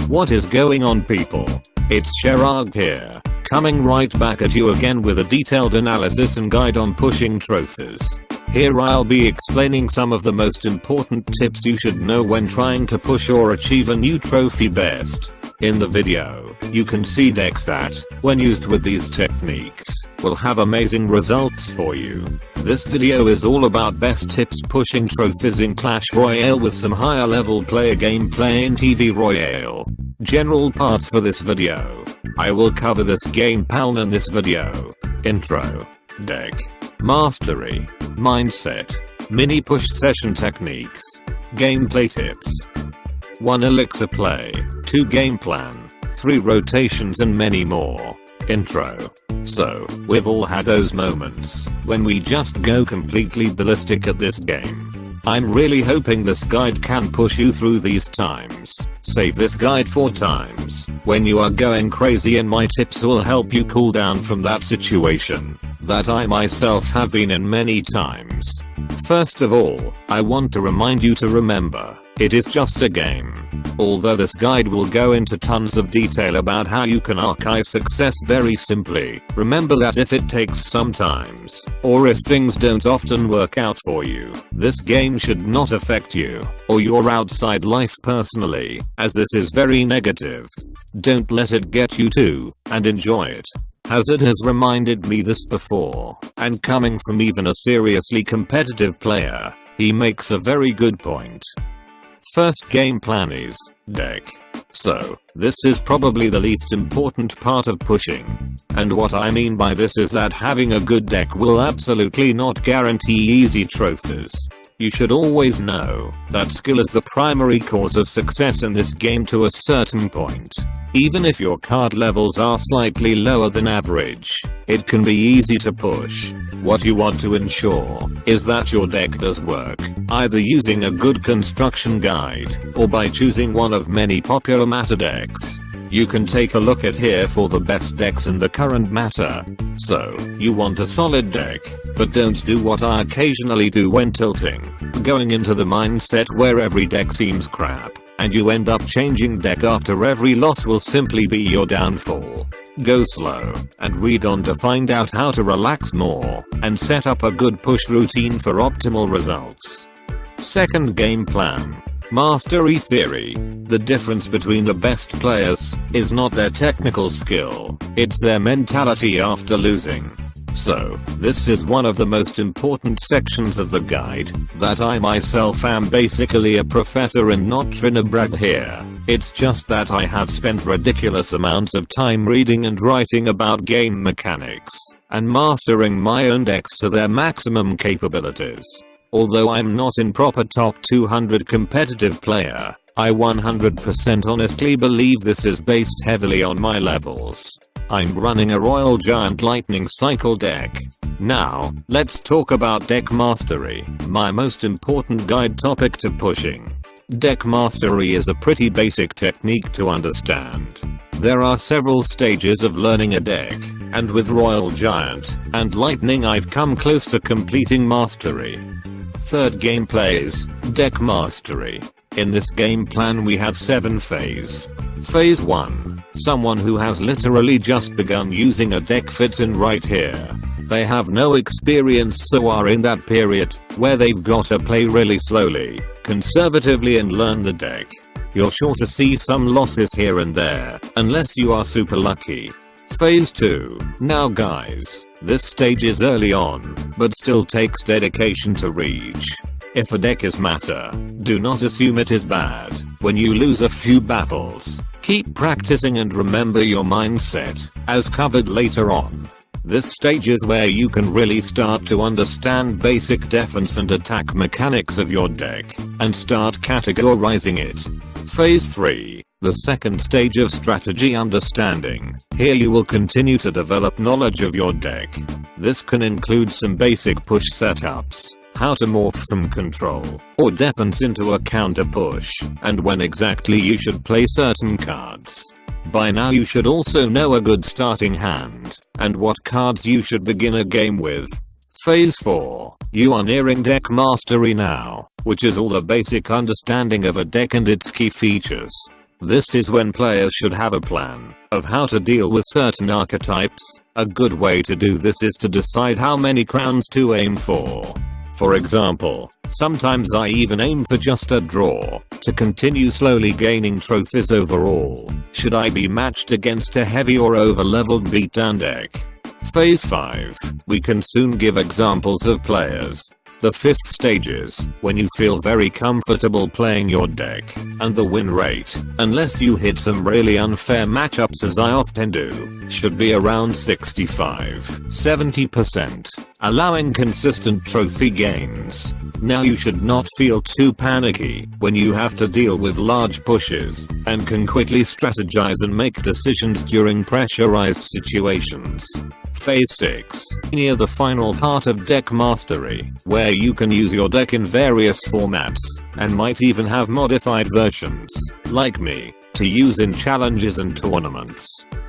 What is going on, people? It's Chirag here, coming right back at you again with a detailed analysis and guide on pushing trophies. Here I'll be explaining some of the most important tips you should know when trying to push or achieve a new trophy best. In the video, you can see decks that, when used with these techniques, will have amazing results for you. This video is all about best tips pushing trophies in Clash Royale with some higher level player gameplay in TV Royale. General parts for this video. I will cover this game pattern in this video. Intro, deck, mastery, mindset, mini push session techniques, gameplay tips, 1 elixir play, 2 game plan, 3 rotations and many more. Intro. So, we've all had those moments when we just go completely ballistic at this game. I'm really hoping this guide can push you through these times. Save this guide for times when you are going crazy, and my tips will help you cool down from that situation that I myself have been in many times. First of all, I want to remind you to remember, it is just a game. Although this guide will go into tons of detail about how you can archive success very simply, remember that if it takes some times, or if things don't often work out for you, this game should not affect you, or your outside life personally, as this is very negative. Don't let it get you too, and enjoy it, as it has reminded me this before, and coming from even a seriously competitive player, he makes a very good point. First game plan is deck. So, this is probably the least important part of pushing. And what I mean by this is that having a good deck will absolutely not guarantee easy trophies. You should always know that skill is the primary cause of success in this game to a certain point. Even if your card levels are slightly lower than average, it can be easy to push. What you want to ensure is that your deck does work, either using a good construction guide, or by choosing one of many popular meta decks. You can take a look at here for the best decks in the current meta. So, you want a solid deck, but don't do what I occasionally do when tilting, going into the mindset where every deck seems crap, and you end up changing deck after every loss will simply be your downfall. Go slow, and read on to find out how to relax more, and set up a good push routine for optimal results. Second game plan. Mastery theory. The difference between the best players is not their technical skill, it's their mentality after losing. So, this is one of the most important sections of the guide, that I myself am basically a professor and not trying to brag here. It's just that I have spent ridiculous amounts of time reading and writing about game mechanics, and mastering my own decks to their maximum capabilities. Although I'm not in proper top 200 competitive player, I 100% honestly believe this is based heavily on my levels. I'm running a Royal Giant Lightning Cycle deck. Now, let's talk about deck mastery, my most important guide topic to pushing. Deck mastery is a pretty basic technique to understand. There are several stages of learning a deck, and with Royal Giant and Lightning I've come close to completing mastery. Third gameplay is deck mastery. In this game plan we have 7 phases. Phase 1. Someone who has literally just begun using a deck fits in right here. They have no experience, so are in that period where they've got to play really slowly, conservatively and learn the deck. You're sure to see some losses here and there, unless you are super lucky. Phase 2. Now guys, this stage is early on, but still takes dedication to reach. If a deck is matter, do not assume it is bad. When you lose a few battles, keep practicing and remember your mindset, as covered later on. This stage is where you can really start to understand basic defense and attack mechanics of your deck, and start categorizing it. Phase 3. The second stage of strategy understanding. Here you will continue to develop knowledge of your deck. This can include some basic push setups, how to morph from control or defense into a counter push, and when exactly you should play certain cards. By now you should also know a good starting hand, and what cards you should begin a game with. Phase 4. You are nearing deck mastery now, which is all the basic understanding of a deck and its key features. This is when players should have a plan of how to deal with certain archetypes. A good way to do this is to decide how many crowns to aim for. For example, sometimes I even aim for just a draw to continue slowly gaining trophies overall. Should I be matched against a heavy or over-leveled beatdown deck? Phase 5. We can soon give examples of players. The 5th stage is when you feel very comfortable playing your deck, and the win rate, unless you hit some really unfair matchups as I often do, should be around 65-70%, allowing consistent trophy gains. Now you should not feel too panicky when you have to deal with large pushes, and can quickly strategize and make decisions during pressurized situations. Phase 6. Near the final part of deck mastery, where you can use your deck in various formats, and might even have modified versions, like me, to use in challenges and tournaments.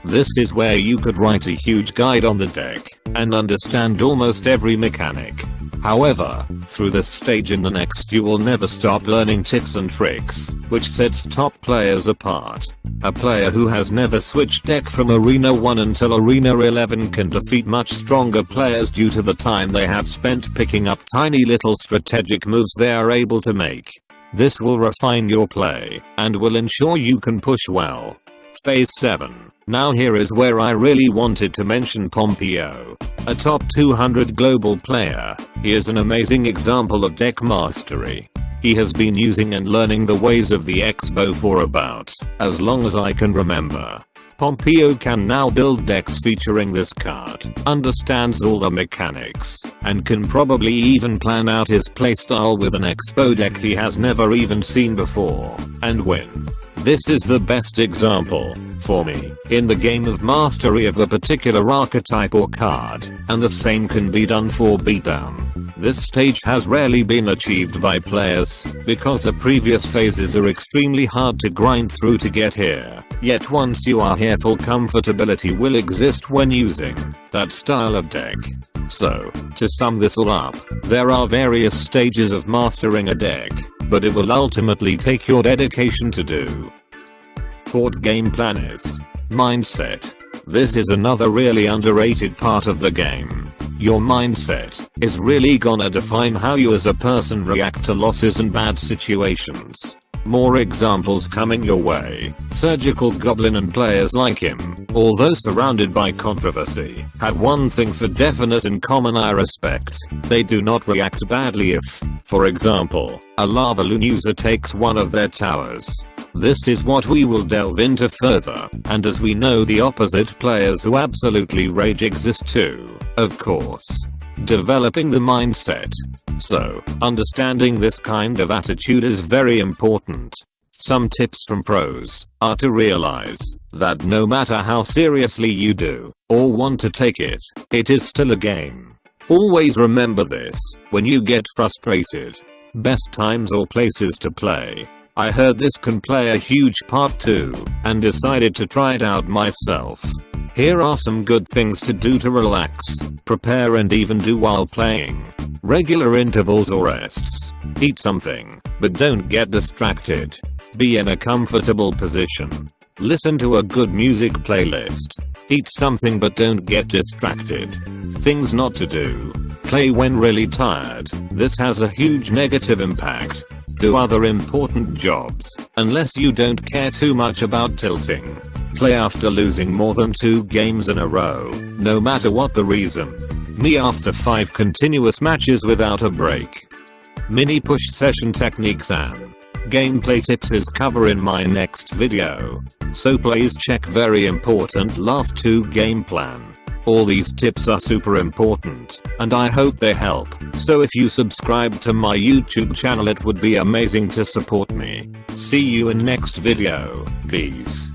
This is where you could write a huge guide on the deck, and understand almost every mechanic. However, through this stage and the next you will never stop learning tips and tricks, which sets top players apart. A player who has never switched deck from Arena 1 until Arena 11 can defeat much stronger players due to the time they have spent picking up tiny little strategic moves they are able to make. This will refine your play, and will ensure you can push well. Phase 7. Now here is where I really wanted to mention Pompeo, a top 200 global player. He is an amazing example of deck mastery. He has been using and learning the ways of the Expo for about as long as I can remember. Pompeo can now build decks featuring this card, understands all the mechanics, and can probably even plan out his playstyle with an Expo deck he has never even seen before, and win. This is the best example, for me, in the game of mastery of a particular archetype or card, and the same can be done for beatdown. This stage has rarely been achieved by players, because the previous phases are extremely hard to grind through to get here. Yet once you are here, full comfortability will exist when using that style of deck. So, to sum this all up, there are various stages of mastering a deck, but it will ultimately take your dedication to do. Fourth game plan is mindset. This is another really underrated part of the game. Your mindset is really gonna define how you as a person react to losses and bad situations. More examples coming your way. Surgical Goblin and players like him, although surrounded by controversy, have one thing for definite and common I respect. They do not react badly if, for example, a Lava Loon user takes one of their towers. This is what we will delve into further, and as we know, the opposite players who absolutely rage exist too, of course. Developing the mindset. So, understanding this kind of attitude is very important. Some tips from pros are to realize that no matter how seriously you do or want to take it, it is still a game. Always remember this when you get frustrated. Best times or places to play. I heard this can play a huge part too, and decided to try it out myself. Here are some good things to do to relax, prepare and even do while playing. Regular intervals or rests. Eat something, but don't get distracted. Be in a comfortable position. Listen to a good music playlist. Eat something but don't get distracted. Things not to do. Play when really tired. This has a huge negative impact. Do other important jobs, unless you don't care too much about tilting. Play after losing more than 2 games in a row, no matter what the reason. Me after 5 continuous matches without a break. Mini push session techniques and gameplay tips is cover in my next video. So please check very important last 2 game plan. All these tips are super important, and I hope they help. So if you subscribe to my YouTube channel, it would be amazing to support me. See you in next video. Peace.